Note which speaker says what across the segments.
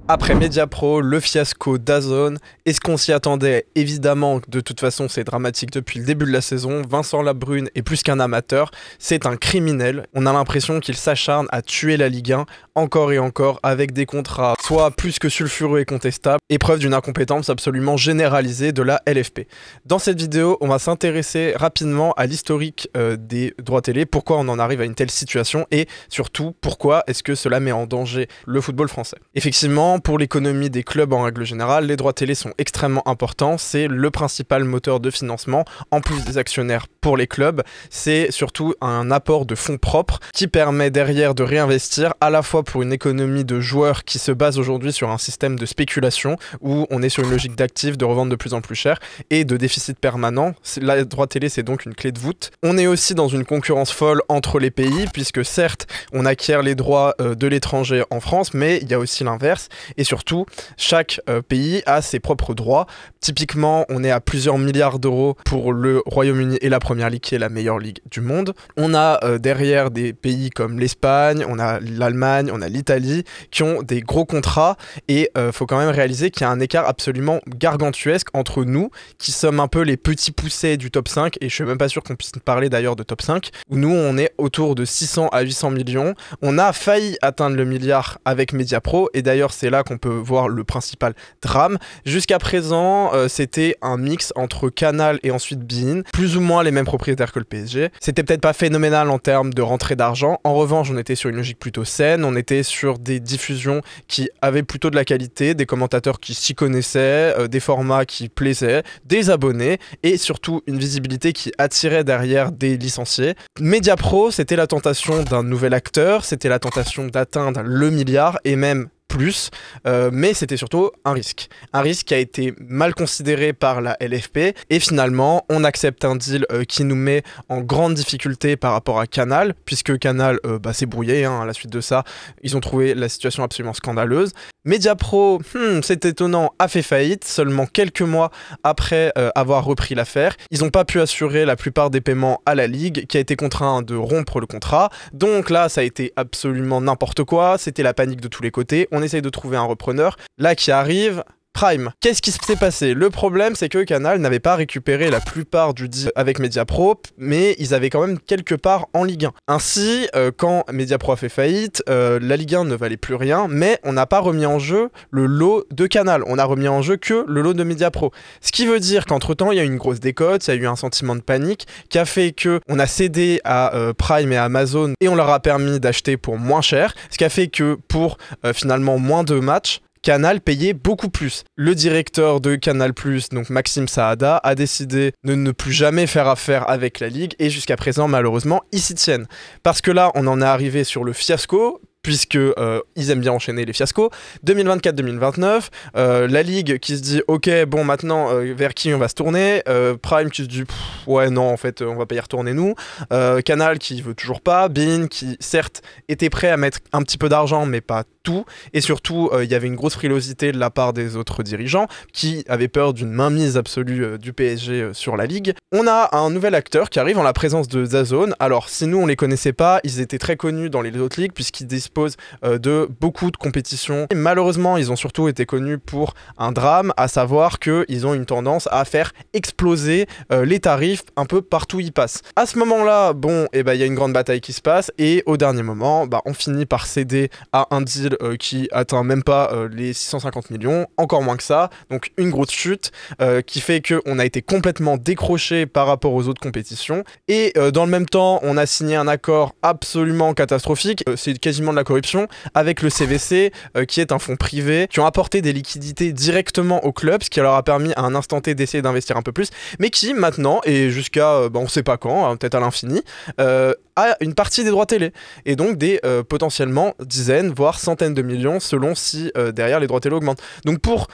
Speaker 1: Après Mediapro, le fiasco DAZN, est-ce qu'on s'y attendait? Évidemment, de toute façon, c'est dramatique depuis le début de la saison. Vincent Labrune est plus qu'un amateur, c'est un criminel. On a l'impression qu'il s'acharne à tuer la Ligue 1, encore et encore, avec des contrats soit plus que sulfureux et contestables, et preuve d'une incompétence absolument généralisée de la LFP. Dans cette vidéo, on va s'intéresser rapidement à l'historique des droits télé, pourquoi on en arrive à une telle situation, et surtout, pourquoi est-ce que cela met en danger le football français. Effectivement, pour l'économie des clubs en règle générale, les droits télé sont extrêmement importants, c'est le principal moteur de financement, en plus des actionnaires pour les clubs, c'est surtout un apport de fonds propres qui permet derrière de réinvestir à la fois pour une économie de joueurs qui se base aujourd'hui sur un système de spéculation où on est sur une logique d'actifs, de revendre de plus en plus cher et de déficit permanent. La droit télé, c'est donc une clé de voûte. On est aussi dans une concurrence folle entre les pays puisque certes, on acquiert les droits de l'étranger en France, mais il y a aussi l'inverse. Et surtout, chaque pays a ses propres droits. Typiquement, on est à plusieurs milliards d'euros pour le Royaume-Uni et la Première Ligue, qui est la meilleure ligue du monde. On a derrière des pays comme l'Espagne, on a l'Allemagne, on a l'Italie, qui ont des gros contrats. Et faut quand même réaliser qu'il y a un écart absolument gargantuesque entre nous, qui sommes un peu les petits poussets du top 5, et je suis même pas sûr qu'on puisse parler d'ailleurs de top 5, où nous, on est autour de 600 à 800 millions. On a failli atteindre le milliard avec Mediapro, et d'ailleurs, c'est là qu'on peut voir le principal drame. Jusqu'à présent, c'était un mix entre Canal et ensuite beIN, plus ou moins les mêmes propriétaires que le PSG. C'était peut-être pas phénoménal en termes de rentrée d'argent. En revanche, on était sur une logique plutôt saine, on était sur des diffusions qui avaient plutôt de la qualité, des commentateurs qui s'y connaissaient, des formats qui plaisaient, des abonnés et surtout une visibilité qui attirait derrière des licenciés. Mediapro, c'était la tentation d'un nouvel acteur, c'était la tentation d'atteindre le milliard et même plus, mais c'était surtout un risque qui a été mal considéré par la LFP et finalement on accepte un deal qui nous met en grande difficulté par rapport à Canal, puisque Canal s'est brouillé à la suite de ça, ils ont trouvé la situation absolument scandaleuse. Mediapro, c'est étonnant, a fait faillite seulement quelques mois après avoir repris l'affaire. Ils n'ont pas pu assurer la plupart des paiements à la Ligue qui a été contraint de rompre le contrat, donc là ça a été absolument n'importe quoi, c'était la panique de tous les côtés. On essaye de trouver un repreneur, là qui arrive, Prime. Qu'est-ce qui s'est passé? Le problème, c'est que Canal n'avait pas récupéré la plupart du deal avec Mediapro, mais ils avaient quand même quelque part en Ligue 1. Ainsi, quand Mediapro a fait faillite, la Ligue 1 ne valait plus rien, mais on n'a pas remis en jeu le lot de Canal. On a remis en jeu que le lot de Mediapro. Ce qui veut dire qu'entre-temps, il y a eu une grosse décote, il y a eu un sentiment de panique qui a fait qu'on a cédé à Prime et à Amazon et on leur a permis d'acheter pour moins cher, ce qui a fait que pour finalement moins de matchs, Canal payait beaucoup plus. Le directeur de Canal+, donc Maxime Saada, a décidé de ne plus jamais faire affaire avec la Ligue et jusqu'à présent, malheureusement, ils s'y tiennent. Parce que là, on en est arrivé sur le fiasco, puisque ils aiment bien enchaîner les fiascos. 2024-2029, la Ligue qui se dit ok bon maintenant vers qui on va se tourner, Prime qui se dit ouais non en fait on va pas y retourner nous, Canal qui veut toujours pas, beIN qui certes était prêt à mettre un petit peu d'argent mais pas tout, et surtout il y avait une grosse frilosité de la part des autres dirigeants qui avaient peur d'une mainmise absolue du PSG sur la Ligue. On a un nouvel acteur qui arrive en la présence de DAZN. Alors si nous on les connaissait pas, ils étaient très connus dans les autres ligues puisqu'ils disposent de beaucoup de compétitions. Et malheureusement, ils ont surtout été connus pour un drame, à savoir qu'ils ont une tendance à faire exploser les tarifs un peu partout où ils passent. À ce moment-là, bon, il y a une grande bataille qui se passe et au dernier moment, on finit par céder à un deal qui atteint même pas les 650 millions, encore moins que ça, donc une grosse chute qui fait qu'on a été complètement décroché par rapport aux autres compétitions et dans le même temps, on a signé un accord absolument catastrophique, c'est quasiment de la corruption, avec le CVC, qui est un fonds privé, qui ont apporté des liquidités directement au club, ce qui leur a permis à un instant T d'essayer d'investir un peu plus, mais qui maintenant, et jusqu'à on sait pas quand, peut-être à l'infini, a une partie des droits télé, et donc des potentiellement dizaines, voire centaines de millions, selon si derrière les droits télé augmentent. Donc pour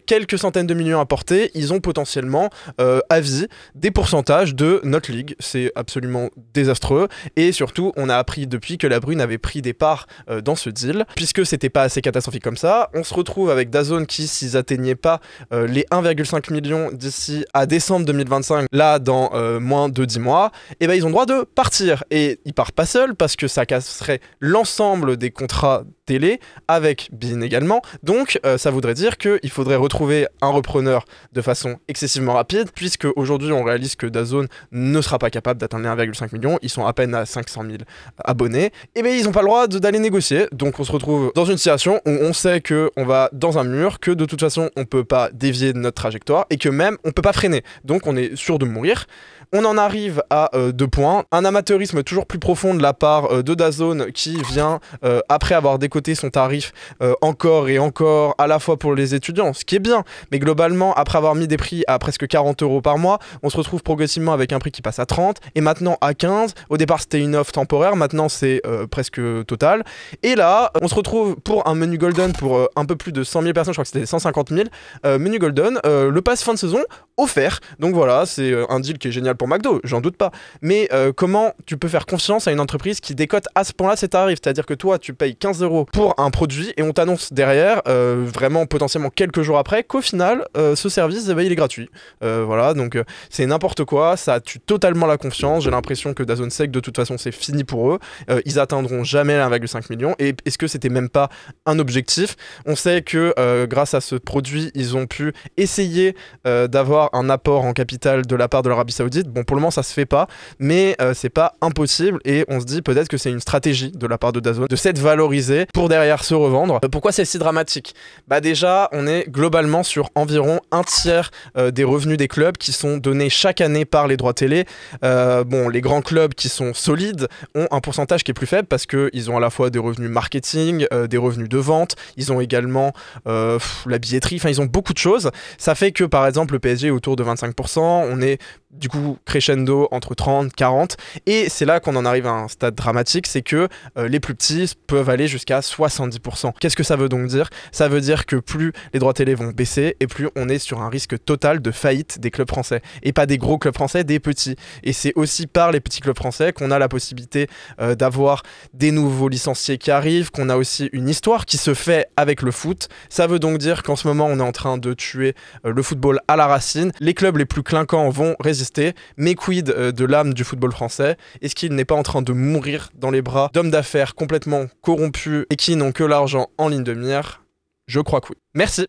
Speaker 1: quelques centaines de millions apportés, ils ont potentiellement à vie des pourcentages de notre ligue. C'est absolument désastreux, et surtout on a appris depuis que Labrune avait pris des parts part dans ce deal, puisque c'était pas assez catastrophique comme ça. On se retrouve avec DAZN qui, s'ils atteignaient pas les 1,5 million d'ici à décembre 2025, là dans moins de 10 mois, et ben ils ont le droit de partir. Et ils partent pas seuls parce que ça casserait l'ensemble des contrats télé avec BeIN également. Donc ça voudrait dire qu'il faudrait retrouver un repreneur de façon excessivement rapide, puisque aujourd'hui on réalise que DAZN ne sera pas capable d'atteindre les 1,5 million, ils sont à peine à 500 000 abonnés, et bien ils n'ont pas le droit d'aller négocier. Donc on se retrouve dans une situation où on sait qu'on va dans un mur, que de toute façon on peut pas dévier de notre trajectoire, et que même on peut pas freiner, donc on est sûr de mourir. On en arrive à 2 points. Un amateurisme toujours plus profond de la part de DAZN qui vient, après avoir décoté son tarif encore et encore, à la fois pour les étudiants, ce qui est bien, mais globalement, après avoir mis des prix à presque 40 € par mois, on se retrouve progressivement avec un prix qui passe à 30 et maintenant à 15. Au départ, c'était une offre temporaire, maintenant c'est presque total. Et là, on se retrouve pour un menu Golden pour un peu plus de 100 000 personnes, je crois que c'était 150 000. Menu Golden, le pass fin de saison offert. Donc voilà, c'est un deal qui est génial pour McDo, j'en doute pas. Mais comment tu peux faire confiance à une entreprise qui décote à ce point-là ses tarifs? C'est-à-dire que toi, tu payes 15 € pour un produit et on t'annonce derrière, vraiment potentiellement quelques jours après, qu'au final, ce service, eh ben, il est gratuit. Voilà, donc c'est n'importe quoi, ça tue totalement la confiance. J'ai l'impression que DAZN sait que de toute façon, c'est fini pour eux. Ils atteindront jamais les 1,5 million. Et est-ce que c'était même pas un objectif? On sait que grâce à ce produit, ils ont pu essayer d'avoir un apport en capital de la part de l'Arabie Saoudite. Bon, pour le moment, ça se fait pas, mais c'est pas impossible et on se dit peut-être que c'est une stratégie de la part de DAZN de s'être valorisé pour derrière se revendre. Pourquoi c'est si dramatique? Bah déjà, on est globalement sur environ un tiers des revenus des clubs qui sont donnés chaque année par les droits télé. Bon, les grands clubs qui sont solides ont un pourcentage qui est plus faible parce qu'ils ont à la fois des revenus marketing, des revenus de vente, ils ont également la billetterie, enfin ils ont beaucoup de choses. Ça fait que par exemple le PSG est autour de 25%, on est du coup crescendo entre 30, 40 et c'est là qu'on en arrive à un stade dramatique, c'est que les plus petits peuvent aller jusqu'à 70%. Qu'est-ce que ça veut donc dire? Ça veut dire que plus les droits télé vont baisser et plus on est sur un risque total de faillite des clubs français et pas des gros clubs français, des petits. Et c'est aussi par les petits clubs français qu'on a la possibilité d'avoir des nouveaux licenciés qui arrivent, qu'on a aussi une histoire qui se fait avec le foot. Ça veut donc dire qu'en ce moment on est en train de tuer le football à la racine. Les clubs les plus clinquants vont résister, mais quid de l'âme du football français? Est-ce qu'il n'est pas en train de mourir dans les bras d'hommes d'affaires complètement corrompus et qui n'ont que l'argent en ligne de mire? Je crois que oui. Merci.